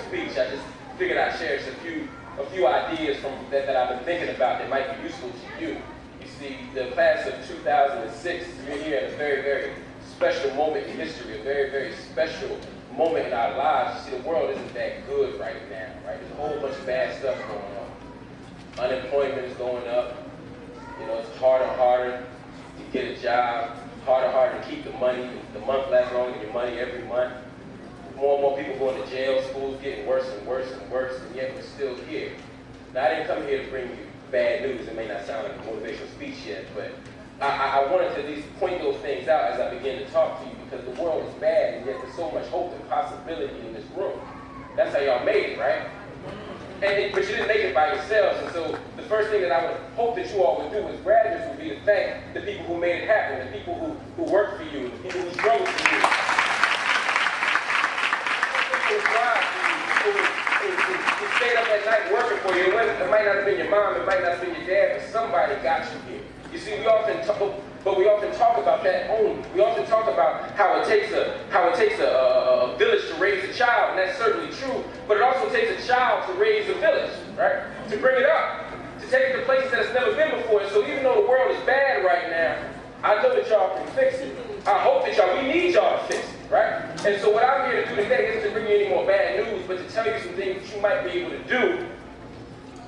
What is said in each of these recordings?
speech, I just figured I'd share just a few ideas from that I've been thinking about that might be useful to you. You see, the class of 2006, you're here at a very, very special moment in history, a very, very special moment in our lives. You see, the world isn't that good right now, right? There's a whole bunch of bad stuff going on. Unemployment is going up. You know, it's harder and harder to get a job, harder and harder to keep the money. The month lasts longer than your money every month. More and more people going to jail, school's getting worse and worse and worse, and yet we're still here. Now, I didn't come here to bring you bad news. It may not sound like a motivational speech yet, but I wanted to at least point those things out as I begin to talk to you, because the world is bad, and yet there's so much hope and possibility in this room. That's how y'all made it, right? But you didn't make it by yourselves, and so the first thing that I would hope that you all would do as graduates would be to thank the people who made it happen, the people who worked for you, the people who struggled for you. Who stayed up at night working for you. It might not have been your mom, it might not have been your dad, but somebody got you here. You see, we often talk about that only. We often talk about how it takes a village to raise a child, and that's certainly true. But it also takes a child to raise a village, right? To bring it up, to take it to places that it's never been before. And so even though the world is bad right now, I know that y'all can fix it. I hope that we need y'all to fix it, right? And so what I'm here to do today isn't to bring you any more bad news, but to tell you some things that you might be able to do,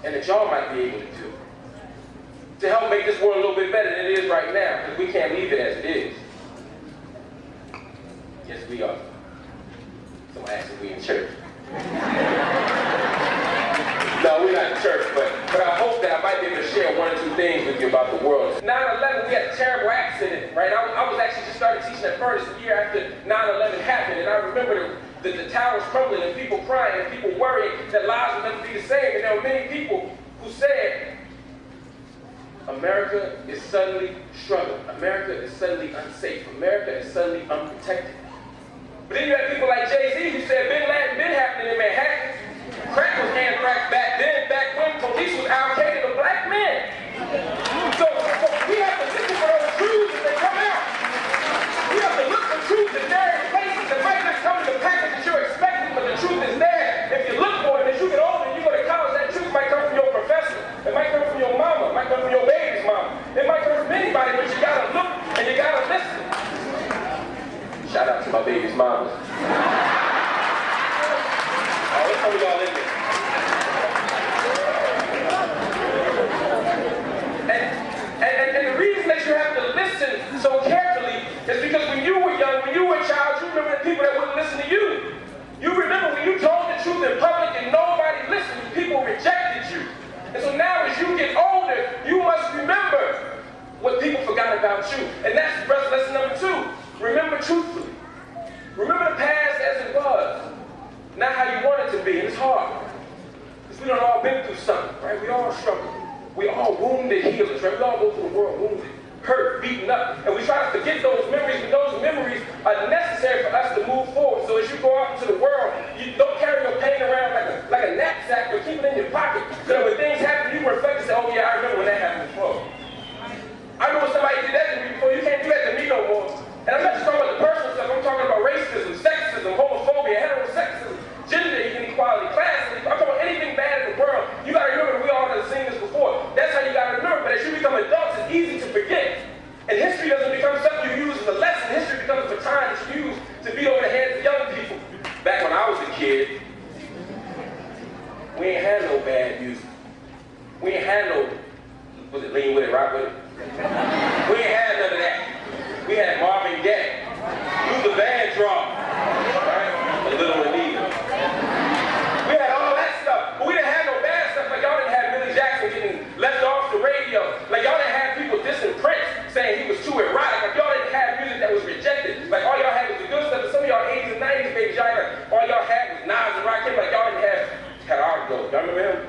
and that y'all might be able to do, to help make this world a little bit better than it is right now, because we can't leave it as it is. Yes, we are. Somebody asked if we in church. No, we're not in church, but I hope that I might be able to share one or two things with you about the world. 9/11, we had a terrible accident, right? I was actually just started teaching at Furness the year after 9/11 happened, and I remember the towers crumbling and people crying and people worrying that lives would never be the same. And there were many people who said, America is suddenly struggling. America is suddenly unsafe. America is suddenly unprotected. But then you had people like Jay-Z who said Bin Laden been happening in Manhattan. Crack was hand cracked back then, back when police was allocated to black men. So we have to listen for those truths as they come out. We have to look for truth in various places that might not come in the package that you're expecting, but the truth is there. If you look for it, as you get older and you go to college, that truth might come from your professor. It might come from your mama. It might come from your baby's mama. It might come from anybody, but you gotta look and you gotta listen. Shout out to my baby's mama. Let's come y'all in there. And the reason that you have to listen so carefully is because when you were young, when you were a child, you remember the people that wouldn't listen to you. You remember when you told the truth in public and nobody listened, people rejected you. And so now as you get older, you must remember what people forgot about you. And that's lesson number 2. Remember truthfully. Remember the past as it was. Not how you want it to be, and it's hard. Because we done all been through something, right? We all struggle. We all wounded healers, right? We all go through the world wounded, hurt, beaten up. And we try to forget those memories, but those memories are necessary for us to move forward. So as you go out into the world, you don't carry your pain around like a knapsack, but keep it in your pocket. So when things happen, you reflect and say, oh yeah, I remember when that happened before. I remember when somebody did that to me before. You can't do that to me no more. And I'm not just talking about the personal stuff. I'm talking about racism, sexism, homophobia, heterosexism, gender inequality, classism. I'm talking about anything bad in the world. You got to remember, we all have seen this before. That's how you got to remember. But as you become adults, it's easy to forget. And history doesn't become something you use as a lesson. History becomes a baton that you use to beat over the heads of young people. Back when I was a kid, we ain't had no bad music. We ain't had no, was it lean with it, rock with it? We ain't had none of that. We had Marvin Gaye, Luther Vandross, right? A Little Anita. We had all that stuff, but we didn't have no bad stuff. Like y'all didn't have Billy Jackson getting left off the radio. Like y'all didn't have people dissing Prince, saying he was too erotic. Like y'all didn't have music that was rejected. Like all y'all had was the good stuff. But some of y'all 80s and 90s babies, all y'all had was Nas and Rakim. Like y'all didn't have Argo. Y'all remember him?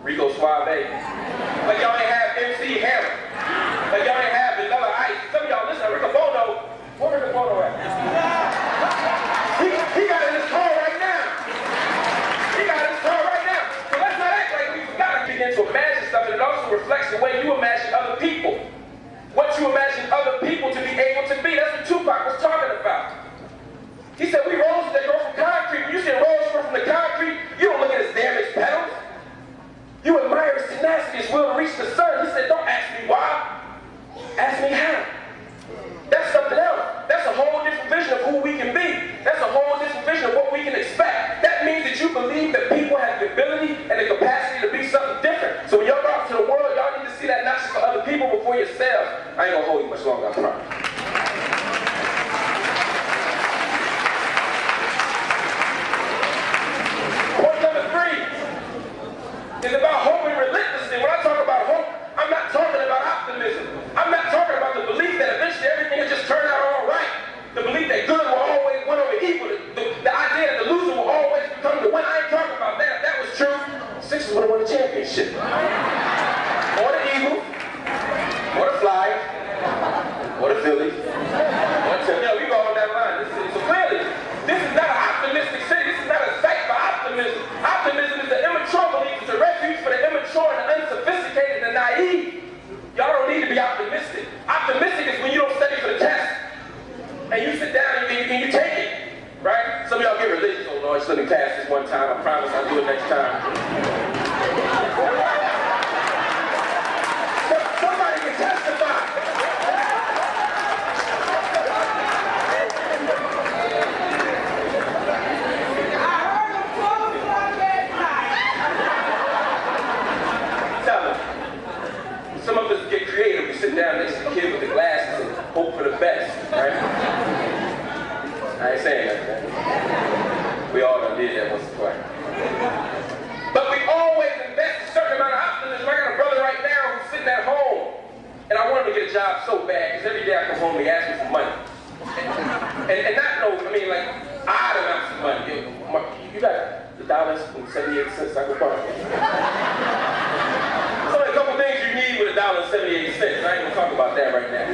Rico Suave. Like y'all didn't have MC Hammer. Like y'all didn't have Vanilla Ice. Some of y'all listen to Rico Bono. Where Rico Bono at? He got in his car right now. He got in his car right now. So let's not act like we forgot. Begin to imagine stuff, and it also reflects the way you imagine other people. What you imagine other people to be able to be. That's what Tupac was talking about. He said, we roses that grow from concrete. When you said roses grow from the concrete, believe that people have the ability and the capacity to be something different. So when y'all go out to the world, y'all need to see that not just for other people, but for yourselves. I ain't gonna hold you much longer, I promise. Point number 3 is about hoping relentlessly. When I talk about hope, I'm not talking about optimism. I'm not talking about the belief that eventually everything will just turn out all right. The belief that good will always win over evil. The idea that the loser will always become the winner. I ain't talking about that. If that was true, Sixers would have won the championship. Or the Eagles. Or the Flyers. Or the Phillies. We go on that line. So clearly, this is not an optimistic city. This is not a site for optimism. Optimism is the immature belief. It's a refuge for the immature and the unsophisticated and the naive. Y'all don't need to be optimistic. Optimistic is when you don't study for the test. And you sit down and you take it. Right? Some of y'all get religious. Oh Lord, just let me pass this one time. I promise I'll do it next time. Somebody can testify. Tell them. Some of us get creative. We sit down next to the kid with the glasses and hope for the best. Right? I ain't saying that. We all done did that once or twice. But we always invest a certain amount of optimism. I got a brother right now who's sitting at home, and I want him to get a job so bad, because every day I come home, he asks me for money. And not like odd amounts of money. You got the $1.78 I can borrow. There's only a couple things you need with $1.78. I ain't gonna talk about that right now.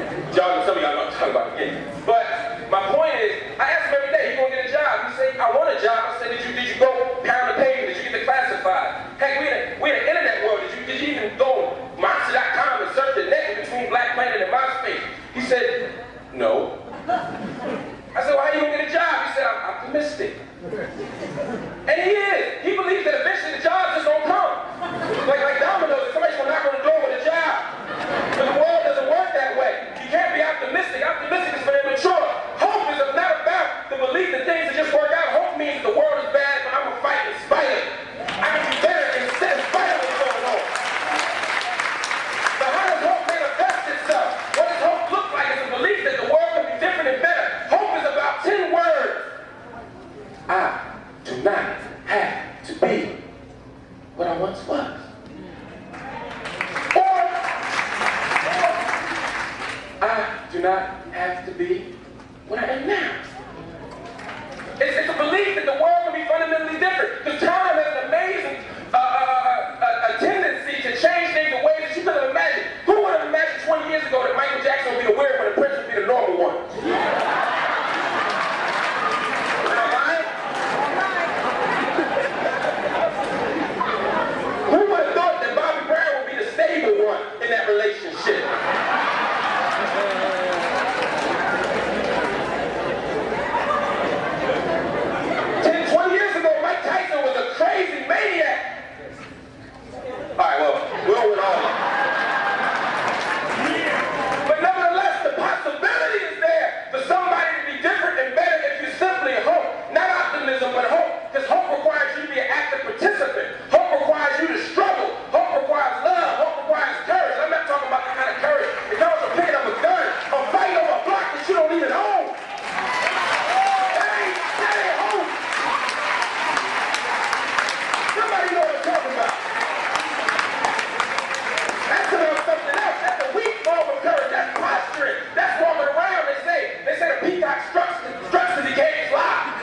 Some of y'all know what I'm talking about again. But my point is, I ask him every day, you gonna get a job? He say, I want a job. I said, did you go pound the pavement? Did you get the classified? Heck, we in the internet world. Did you even go Monster.com and surf the net between Black Planet and MySpace? He said, no. I said, well, how you gonna get a job? He said, I'm optimistic. And he is. He believes that eventually the job just gonna come. Like dominoes, somebody's gonna knock on the door with a job. But the world doesn't work that way. You can't be optimistic. Optimistic is for the immature. Hope is not about the belief that things will just work out. Hope means the world is bad, but I'm gonna fight in spite of it. I can be better in spite of what's going on. So how does hope manifest itself? What does hope look like? It's a belief that the world can be different and better. Hope is about 10 words. I do not have to be what I once was. Or I do not have to be what I am now. It's a belief that the world can be fundamentally different.